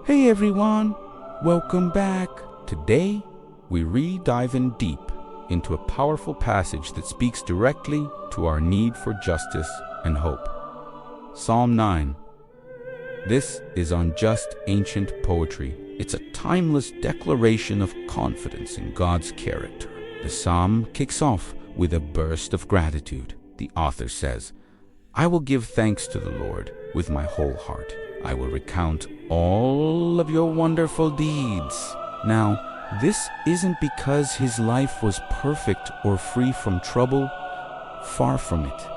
Hey everyone, welcome back. Today, we dive in deep into a powerful passage that speaks directly to our need for justice and hope. Psalm 9. This is unjust ancient poetry. It's a timeless declaration of confidence in God's character. The psalm kicks off with a burst of gratitude. The author says, "I will give thanks to the Lord with my whole heart. I will recount all of your wonderful deeds." Now, this isn't because his life was perfect or free from trouble. Far from it.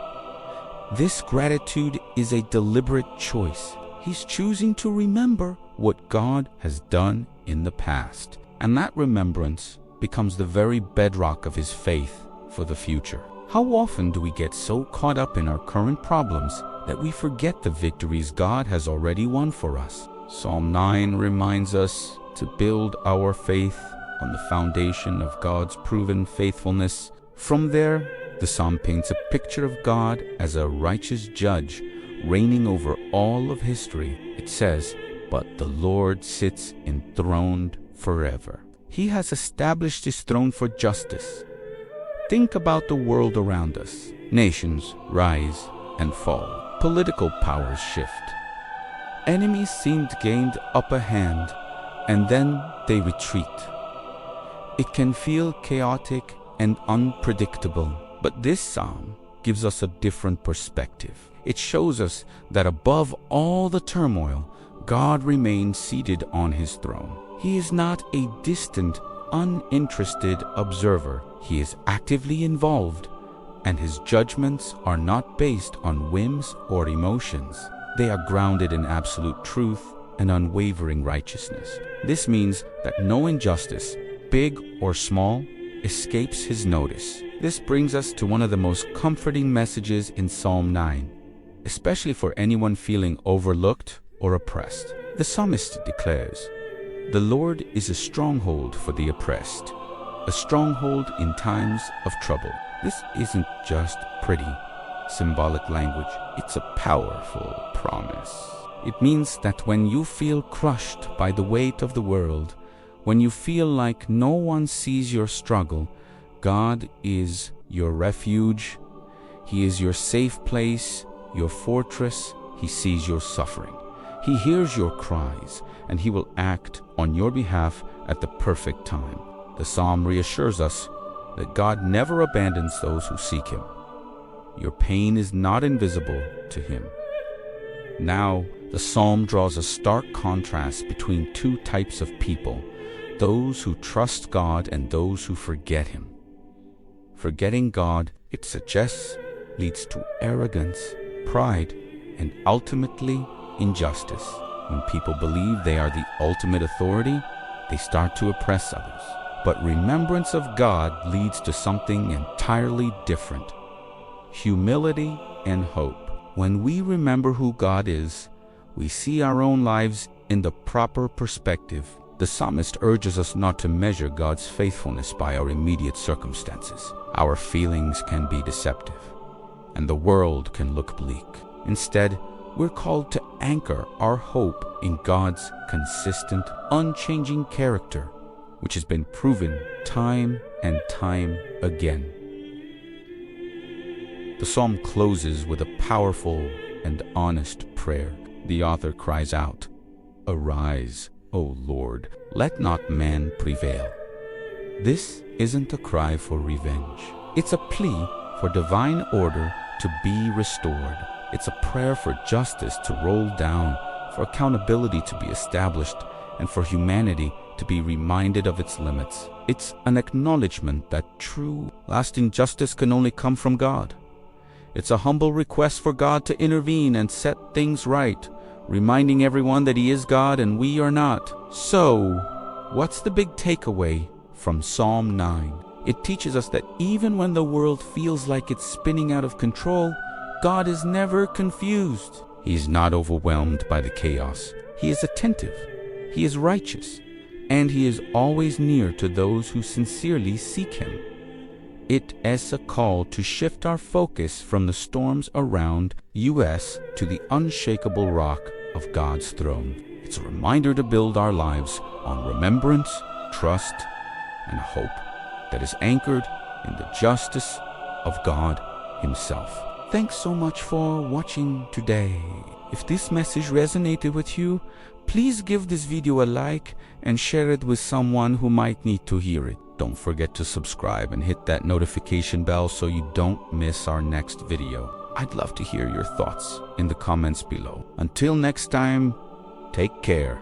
This gratitude is a deliberate choice. He's choosing to remember what God has done in the past. And that remembrance becomes the very bedrock of his faith for the future. How often do we get so caught up in our current problems that we forget the victories God has already won for us? Psalm 9 reminds us to build our faith on the foundation of God's proven faithfulness. From there, the psalm paints a picture of God as a righteous judge reigning over all of history. It says, "But the Lord sits enthroned forever." He has established his throne for justice. Think about the world around us. Nations rise and fall. Political powers shift. Enemies seem to gain upper hand, and then they retreat. It can feel chaotic and unpredictable, but this psalm gives us a different perspective. It shows us that above all the turmoil, God remains seated on his throne. He is not a distant, uninterested observer. He is actively involved, and his judgments are not based on whims or emotions. They are grounded in absolute truth and unwavering righteousness. This means that no injustice, big or small, escapes his notice. This brings us to one of the most comforting messages in Psalm 9, especially for anyone feeling overlooked or oppressed. The psalmist declares, "The Lord is a stronghold for the oppressed, a stronghold in times of trouble." This isn't just pretty, symbolic language. It's a powerful promise. It means that when you feel crushed by the weight of the world, when you feel like no one sees your struggle, God is your refuge. He is your safe place, your fortress. He sees your suffering. He hears your cries, and he will act on your behalf at the perfect time. The psalm reassures us that God never abandons those who seek him. Your pain is not invisible to him. Now, the psalm draws a stark contrast between two types of people, those who trust God and those who forget him. Forgetting God, it suggests, leads to arrogance, pride, and ultimately injustice. When people believe they are the ultimate authority, they start to oppress others. But remembrance of God leads to something entirely different: humility and hope. When we remember who God is, we see our own lives in the proper perspective. The psalmist urges us not to measure God's faithfulness by our immediate circumstances. Our feelings can be deceptive, and the world can look bleak. Instead, we're called to anchor our hope in God's consistent, unchanging character, which has been proven time and time again. The psalm closes with a powerful and honest prayer. The author cries out, "Arise, O Lord, let not man prevail." This isn't a cry for revenge. It's a plea for divine order to be restored. It's a prayer for justice to roll down, for accountability to be established, and for humanity to be reminded of its limits. It's an acknowledgement that true, lasting justice can only come from God. It's a humble request for God to intervene and set things right, reminding everyone that he is God and we are not. So, what's the big takeaway from Psalm 9? It teaches us that even when the world feels like it's spinning out of control, God is never confused. He is not overwhelmed by the chaos. He is attentive. He is righteous. And he is always near to those who sincerely seek him. It is a call to shift our focus from the storms around us to the unshakable rock of God's throne. It's a reminder to build our lives on remembrance, trust, and hope that is anchored in the justice of God Himself. Thanks so much for watching today. If this message resonated with you, please give this video a like and share it with someone who might need to hear it. Don't forget to subscribe and hit that notification bell so you don't miss our next video. I'd love to hear your thoughts in the comments below. Until next time, take care.